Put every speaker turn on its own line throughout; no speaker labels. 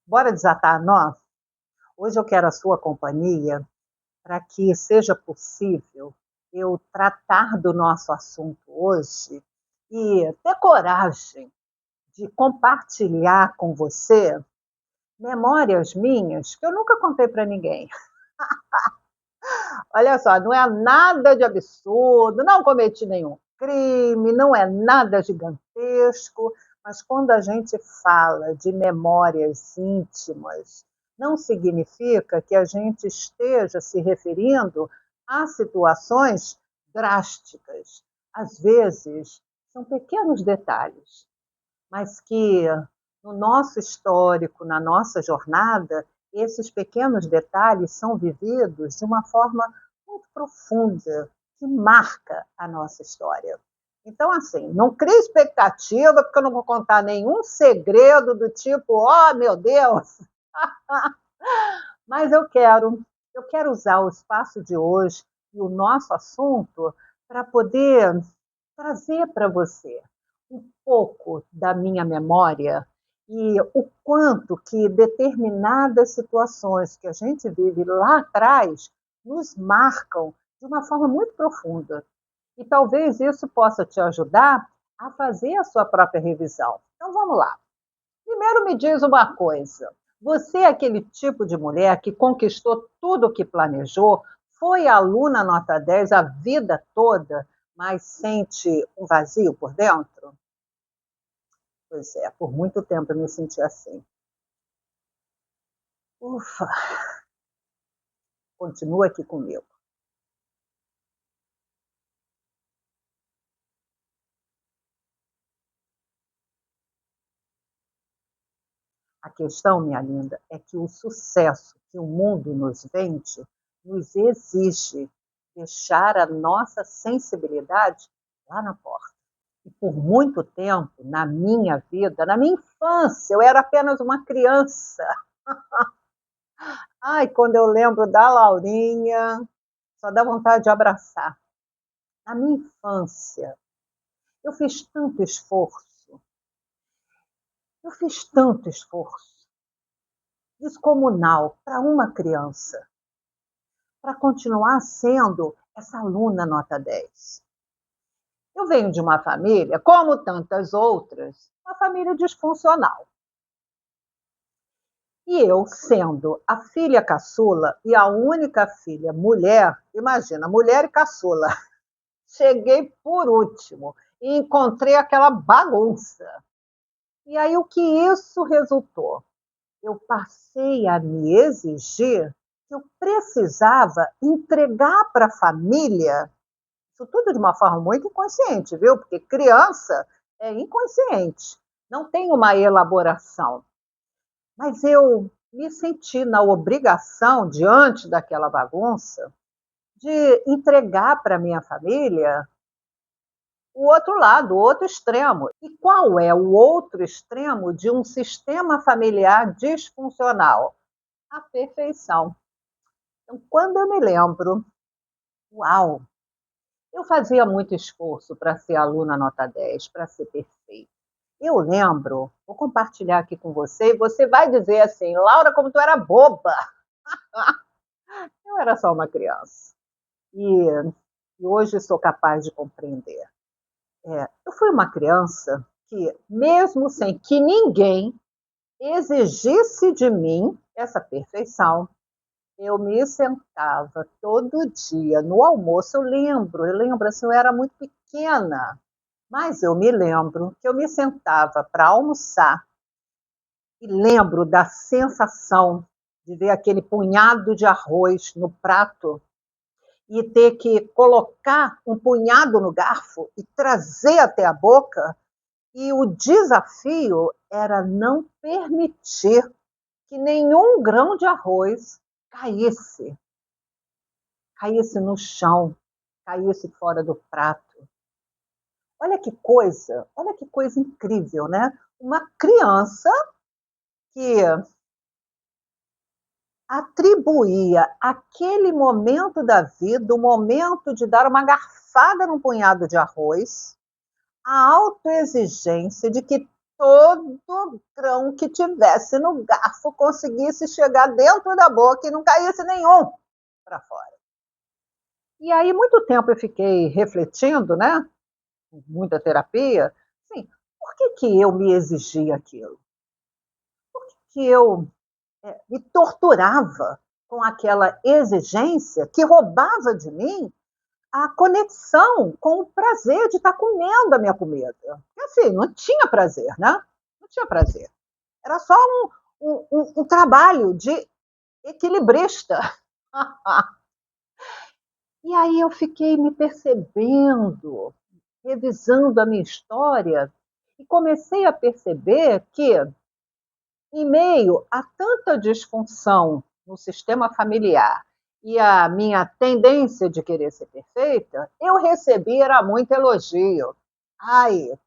Bora desatar a nó? Hoje eu quero a sua companhia para que seja possível eu tratar do nosso assunto hoje e ter coragem de compartilhar com você memórias minhas que eu nunca contei para ninguém. Olha só, não é nada de absurdo, não cometi nenhum crime, não é nada gigantesco, mas quando a gente fala de memórias íntimas, não significa que a gente esteja se referindo a situações drásticas. Às vezes, são pequenos detalhes, mas que no nosso histórico, na nossa jornada, esses pequenos detalhes são vividos de uma forma muito profunda, que marca a nossa história. Então, assim, não crie expectativa, porque eu não vou contar nenhum segredo do tipo, oh, meu Deus, mas eu quero usar o espaço de hoje e o nosso assunto para poder trazer para você um pouco da minha memória e o quanto que determinadas situações que a gente vive lá atrás nos marcam de uma forma muito profunda. E talvez isso possa te ajudar a fazer a sua própria revisão. Então vamos lá. Primeiro me diz uma coisa. Você é aquele tipo de mulher que conquistou tudo o que planejou, foi aluna nota 10 a vida toda, mas sente um vazio por dentro? Pois é, por muito tempo eu me senti assim. Ufa, continua aqui comigo. A questão, minha linda, é que o sucesso que o mundo nos vende nos exige deixar a nossa sensibilidade lá na porta. E por muito tempo, na minha vida, na minha infância, eu era apenas uma criança. Ai, quando eu lembro da Laurinha, só dá vontade de abraçar. Na minha infância, eu fiz tanto esforço, eu fiz tanto esforço descomunal para uma criança, para continuar sendo essa aluna nota 10. Eu venho de uma família, como tantas outras, uma família disfuncional. E eu, sendo a filha caçula e a única filha mulher, imagina, mulher e caçula, cheguei por último e encontrei aquela bagunça. E aí o que isso resultou? Eu passei a me exigir que eu precisava entregar para a família, isso tudo de uma forma muito inconsciente, viu? Porque criança é inconsciente, não tem uma elaboração. Mas eu me senti na obrigação, diante daquela bagunça, de entregar para minha família o outro lado, o outro extremo. E qual é o outro extremo de um sistema familiar disfuncional? A perfeição. Então, quando eu me lembro, uau, eu fazia muito esforço para ser aluna nota 10, para ser perfeita. Eu lembro, vou compartilhar aqui com você, e você vai dizer assim, Laura, como tu era boba. Eu era só uma criança. E hoje sou capaz de compreender. Eu fui uma criança que, mesmo sem que ninguém exigisse de mim essa perfeição, eu me sentava todo dia no almoço. Eu lembro assim, eu era muito pequena, mas eu me lembro que eu me sentava para almoçar e lembro da sensação de ver aquele punhado de arroz no prato e ter que colocar um punhado no garfo e trazer até a boca. E o desafio era não permitir que nenhum grão de arroz caísse, caísse no chão, caísse fora do prato. Olha que coisa incrível, né? Uma criança que atribuía aquele momento da vida, o momento de dar uma garfada num punhado de arroz, a autoexigência de que todo grão que tivesse no garfo conseguisse chegar dentro da boca e não caísse nenhum para fora. E aí, muito tempo eu fiquei refletindo, né? Muita terapia, assim, por que, que eu me exigia aquilo? Por que, que eu me torturava com aquela exigência que roubava de mim a conexão com o prazer de estar comendo a minha comida? Porque assim, não tinha prazer, né? Não tinha prazer. Era só um trabalho de equilibrista. E aí eu fiquei me percebendo, revisando a minha história, e comecei a perceber que, em meio a tanta disfunção no sistema familiar e a minha tendência de querer ser perfeita, eu recebi era muito elogio. Ai,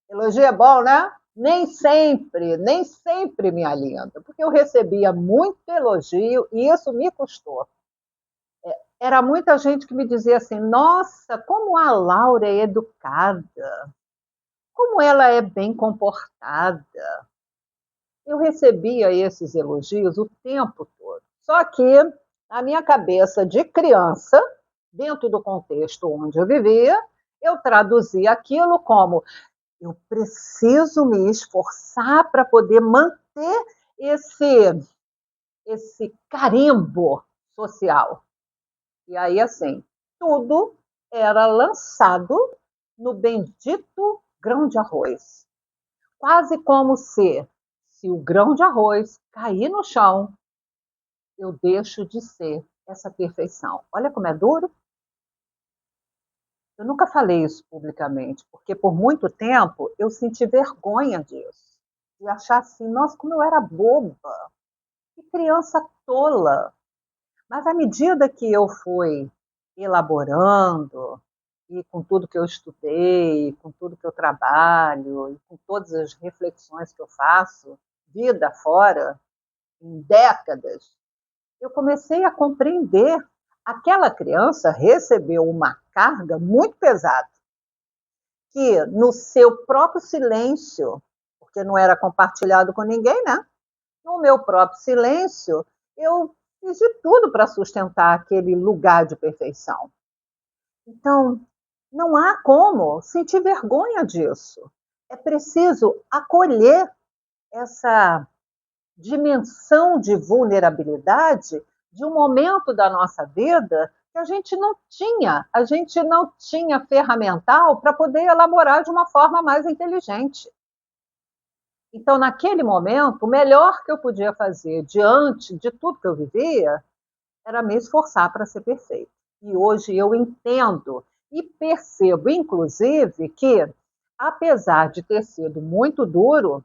elogio é bom, né? Nem sempre me alinda, porque eu recebia muito elogio e isso me custou. Era muita gente que me dizia assim: nossa, como a Laura é educada, como ela é bem comportada. Eu recebia esses elogios o tempo todo. Só que, na minha cabeça de criança, dentro do contexto onde eu vivia, eu traduzia aquilo como: eu preciso me esforçar para poder manter esse, esse carimbo social. E aí, assim, tudo era lançado no bendito grão de arroz. Quase como se o grão de arroz cair no chão, eu deixo de ser essa perfeição. Olha como é duro. Eu nunca falei isso publicamente, porque por muito tempo eu senti vergonha disso. E achar assim, nossa, como eu era boba, que criança tola. Mas à medida que eu fui elaborando, e com tudo que eu estudei, com tudo que eu trabalho, e com todas as reflexões que eu faço, vida fora, em décadas, eu comecei a compreender. Aquela criança recebeu uma carga muito pesada, que no seu próprio silêncio, porque não era compartilhado com ninguém, né? No meu próprio silêncio, eu fiz de tudo para sustentar aquele lugar de perfeição. Então, não há como sentir vergonha disso. É preciso acolher essa dimensão de vulnerabilidade de um momento da nossa vida que a gente não tinha ferramental para poder elaborar de uma forma mais inteligente. Então, naquele momento, o melhor que eu podia fazer diante de tudo que eu vivia era me esforçar para ser perfeito. E hoje eu entendo e percebo, inclusive, que, apesar de ter sido muito duro,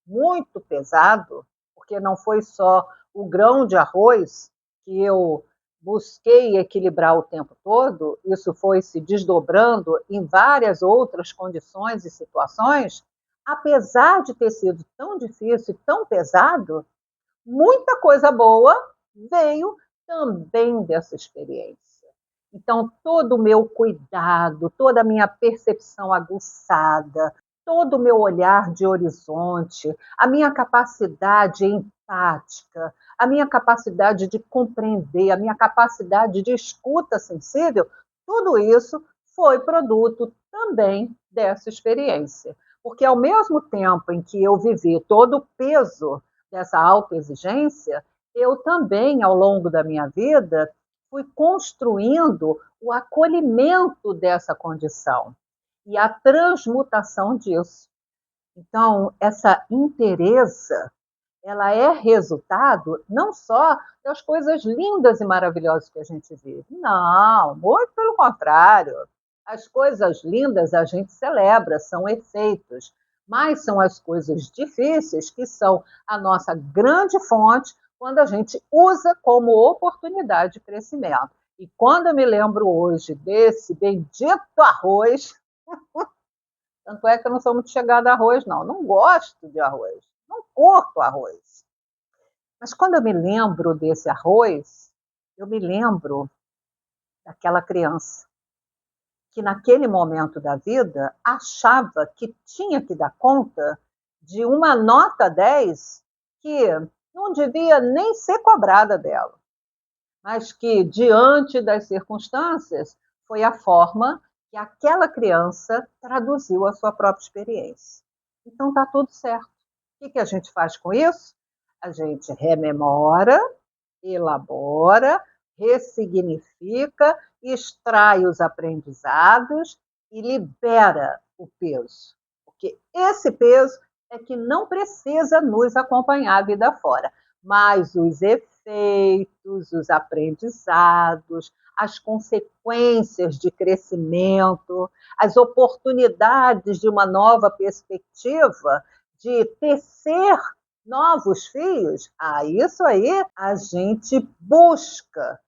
muito pesado, porque não foi só o grão de arroz que eu busquei equilibrar o tempo todo, isso foi se desdobrando em várias outras condições e situações. Apesar de ter sido tão difícil e tão pesado, muita coisa boa veio também dessa experiência. Então, todo o meu cuidado, toda a minha percepção aguçada, todo o meu olhar de horizonte, a minha capacidade empática, a minha capacidade de compreender, a minha capacidade de escuta sensível, tudo isso foi produto também dessa experiência. Porque ao mesmo tempo em que eu vivi todo o peso dessa autoexigência, eu também, ao longo da minha vida, fui construindo o acolhimento dessa condição e a transmutação disso. Então, essa inteireza, ela é resultado não só das coisas lindas e maravilhosas que a gente vive. Não, muito pelo contrário. As coisas lindas a gente celebra, são efeitos, mas são as coisas difíceis que são a nossa grande fonte quando a gente usa como oportunidade de crescimento. E quando eu me lembro hoje desse bendito arroz, tanto é que eu não sou muito chegada a arroz, não. Não gosto de arroz. Não curto arroz. Mas quando eu me lembro desse arroz, eu me lembro daquela criança que naquele momento da vida achava que tinha que dar conta de uma nota 10 que não devia nem ser cobrada dela, mas que, diante das circunstâncias, foi a forma que aquela criança traduziu a sua própria experiência. Então está tudo certo. O que a gente faz com isso? A gente rememora, elabora, ressignifica, extrai os aprendizados e libera o peso. Porque esse peso é que não precisa nos acompanhar a vida fora, mas os efeitos, os aprendizados, as consequências de crescimento, as oportunidades de uma nova perspectiva, de tecer novos fios, isso aí a gente busca,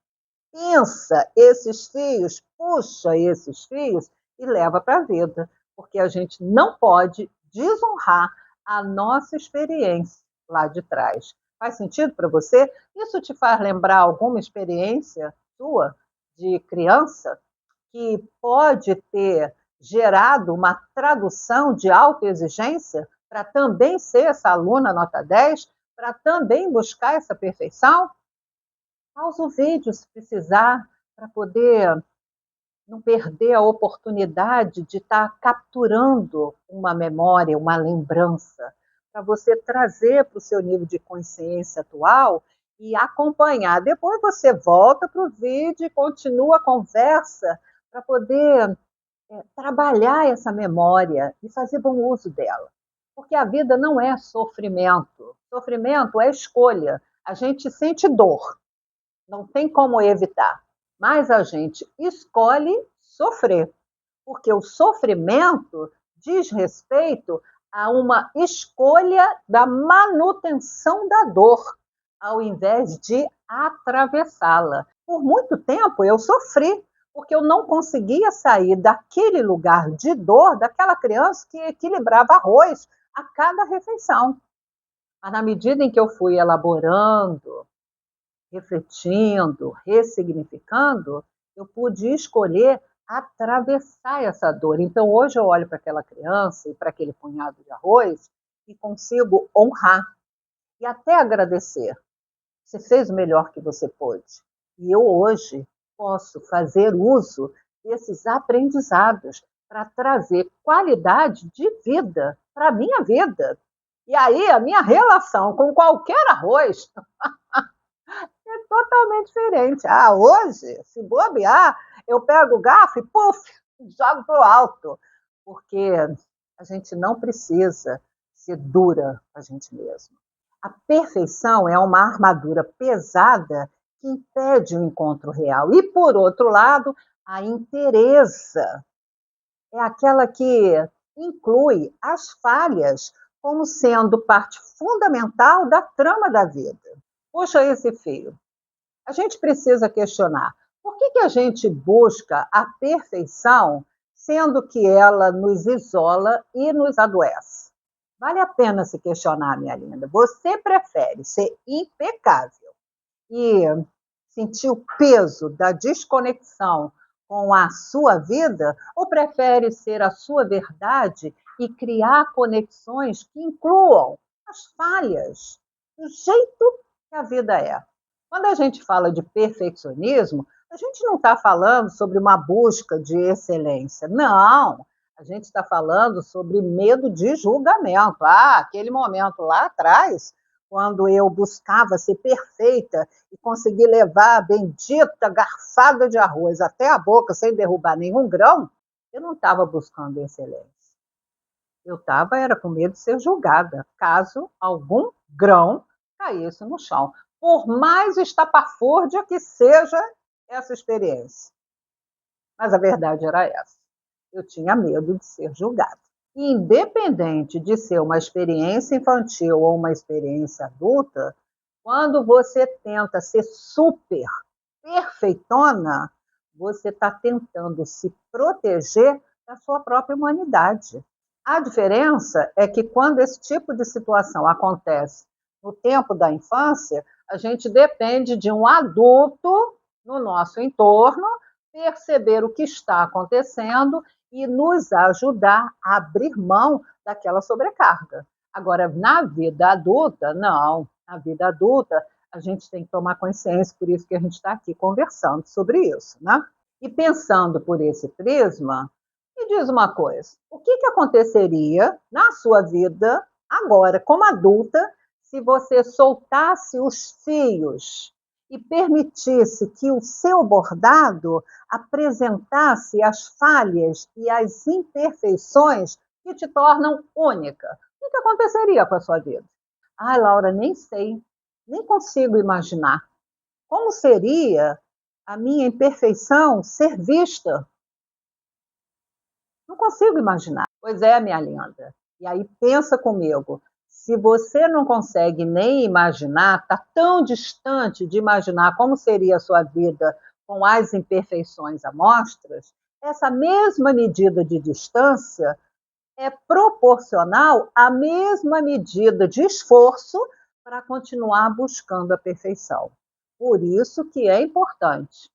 pensa esses fios, puxa esses fios e leva para a vida, porque a gente não pode desonrar a nossa experiência lá de trás. Faz sentido para você? Isso te faz lembrar alguma experiência sua de criança que pode ter gerado uma tradução de autoexigência para também ser essa aluna nota 10, para também buscar essa perfeição? Pausa o vídeo se precisar, para poder não perder a oportunidade de estar capturando uma memória, uma lembrança, para você trazer para o seu nível de consciência atual e acompanhar. Depois você volta para o vídeo e continua a conversa para poder trabalhar essa memória e fazer bom uso dela. Porque a vida não é sofrimento. Sofrimento é escolha. A gente sente dor, não tem como evitar. Mas a gente escolhe sofrer. Porque o sofrimento diz respeito a uma escolha da manutenção da dor, ao invés de atravessá-la. Por muito tempo eu sofri, porque eu não conseguia sair daquele lugar de dor, daquela criança que equilibrava arroz a cada refeição. Mas na medida em que eu fui elaborando, refletindo, ressignificando, eu pude escolher atravessar essa dor. Então, hoje eu olho para aquela criança e para aquele punhado de arroz e consigo honrar e até agradecer. Você fez o melhor que você pôde. E eu hoje posso fazer uso desses aprendizados para trazer qualidade de vida para a minha vida. E aí a minha relação com qualquer arroz é totalmente diferente. Hoje, se bobear, eu pego o garfo e, puf, jogo para o alto. Porque a gente não precisa ser dura com a gente mesmo. A perfeição é uma armadura pesada que impede o encontro real. E, por outro lado, a inteireza é aquela que inclui as falhas como sendo parte fundamental da trama da vida. Puxa esse fio. A gente precisa questionar por que a gente busca a perfeição, sendo que ela nos isola e nos adoece? Vale a pena se questionar, minha linda. Você prefere ser impecável e sentir o peso da desconexão com a sua vida, ou prefere ser a sua verdade e criar conexões que incluam as falhas, do jeito que a vida é? Quando a gente fala de perfeccionismo, a gente não está falando sobre uma busca de excelência. Não, a gente está falando sobre medo de julgamento. Aquele momento lá atrás, quando eu buscava ser perfeita e conseguir levar a bendita garfada de arroz até a boca sem derrubar nenhum grão, eu não estava buscando excelência. Eu estava era com medo de ser julgada, caso algum grão caísse no chão. Por mais estapafúrdia que seja essa experiência. Mas a verdade era essa. Eu tinha medo de ser julgada. Independente de ser uma experiência infantil ou uma experiência adulta, quando você tenta ser super perfeitona, você está tentando se proteger da sua própria humanidade. A diferença é que quando esse tipo de situação acontece no tempo da infância, a gente depende de um adulto no nosso entorno perceber o que está acontecendo e nos ajudar a abrir mão daquela sobrecarga. Agora, na vida adulta, não. Na vida adulta, a gente tem que tomar consciência, por isso que a gente está aqui conversando sobre isso, né? E pensando por esse prisma, me diz uma coisa: o que que aconteceria na sua vida agora, como adulta, se você soltasse os fios e permitisse que o seu bordado apresentasse as falhas e as imperfeições que te tornam única? O que aconteceria com a sua vida? Ai, Laura, nem sei, nem consigo imaginar. Como seria a minha imperfeição ser vista? Não consigo imaginar. Pois é, minha linda. E aí pensa comigo. Se você não consegue nem imaginar, está tão distante de imaginar como seria a sua vida com as imperfeições amostras, essa mesma medida de distância é proporcional à mesma medida de esforço para continuar buscando a perfeição. Por isso que é importante.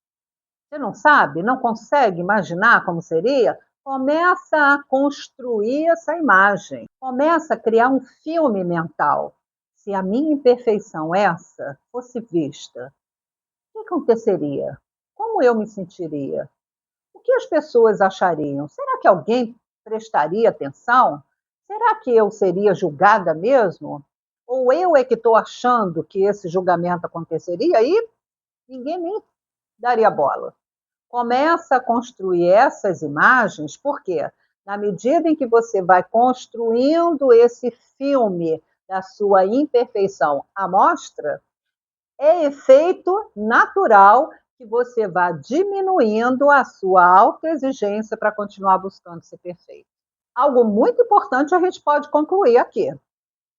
Você não sabe, não consegue imaginar como seria? Começa a construir essa imagem. Começa a criar um filme mental. Se a minha imperfeição essa fosse vista, o que aconteceria? Como eu me sentiria? O que as pessoas achariam? Será que alguém prestaria atenção? Será que eu seria julgada mesmo? Ou eu é que estou achando que esse julgamento aconteceria e ninguém nem daria bola? Começa a construir essas imagens, porque na medida em que você vai construindo esse filme da sua imperfeição à mostra, é efeito natural que você vá diminuindo a sua autoexigência para continuar buscando ser perfeito. Algo muito importante a gente pode concluir aqui,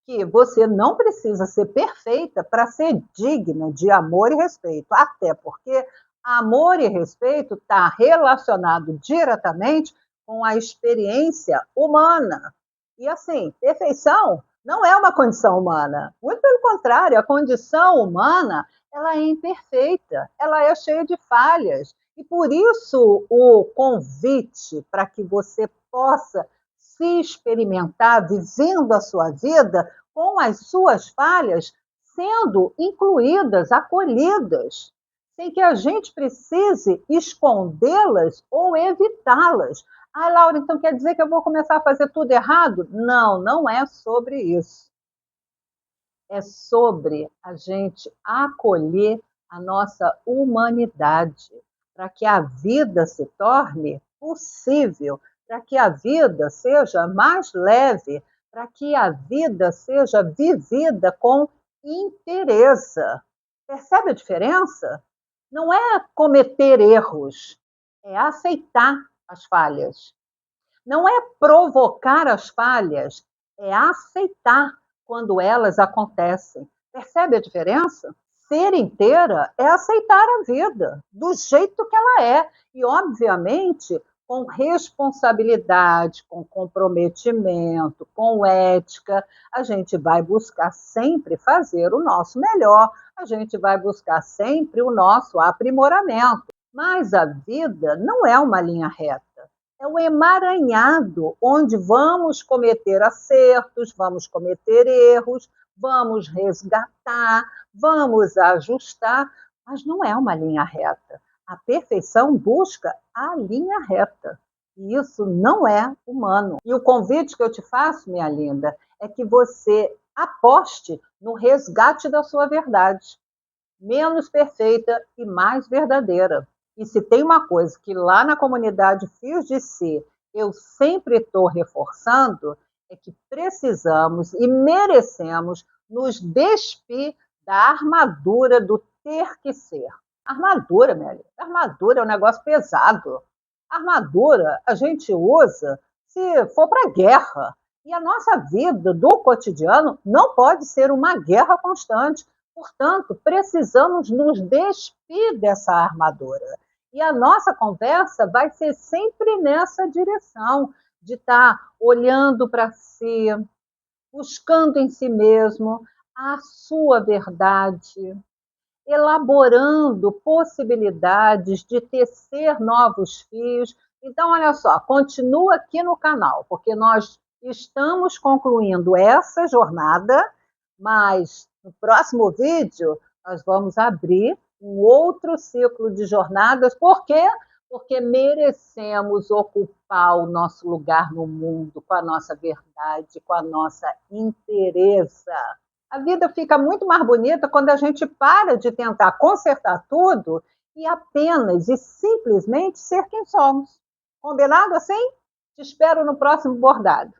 que você não precisa ser perfeita para ser digna de amor e respeito, até porque amor e respeito está relacionado diretamente com a experiência humana. E assim, perfeição não é uma condição humana. Muito pelo contrário, a condição humana ela é imperfeita, ela é cheia de falhas. E por isso o convite para que você possa se experimentar vivendo a sua vida com as suas falhas sendo incluídas, acolhidas, sem que a gente precise escondê-las ou evitá-las. Ah, Laura, então quer dizer que eu vou começar a fazer tudo errado? Não, não é sobre isso. É sobre a gente acolher a nossa humanidade, para que a vida se torne possível, para que a vida seja mais leve, para que a vida seja vivida com inteireza. Percebe a diferença? Não é cometer erros, é aceitar as falhas. Não é provocar as falhas, é aceitar quando elas acontecem. Percebe a diferença? Ser inteira é aceitar a vida do jeito que ela é. E, obviamente, com responsabilidade, com comprometimento, com ética, a gente vai buscar sempre fazer o nosso melhor, a gente vai buscar sempre o nosso aprimoramento. Mas a vida não é uma linha reta. É um emaranhado onde vamos cometer acertos, vamos cometer erros, vamos resgatar, vamos ajustar, mas não é uma linha reta. A perfeição busca a linha reta. E isso não é humano. E o convite que eu te faço, minha linda, é que você aposte no resgate da sua verdade, menos perfeita e mais verdadeira. E se tem uma coisa que lá na comunidade Fios de Si eu sempre estou reforçando, é que precisamos e merecemos nos despir da armadura do ter que ser. Armadura, minha amiga, armadura é um negócio pesado. Armadura a gente usa se for para guerra. E a nossa vida do cotidiano não pode ser uma guerra constante. Portanto, precisamos nos despir dessa armadura. E a nossa conversa vai ser sempre nessa direção, de estar olhando para si, buscando em si mesmo a sua verdade, elaborando possibilidades de tecer novos fios. Então, olha só, continua aqui no canal, porque nós Estamos concluindo essa jornada, mas no próximo vídeo nós vamos abrir um outro ciclo de jornadas. Por quê? Porque merecemos ocupar o nosso lugar no mundo com a nossa verdade, com a nossa inteireza. A vida fica muito mais bonita quando a gente para de tentar consertar tudo e apenas e simplesmente ser quem somos. Combinado assim? Te espero no próximo bordado.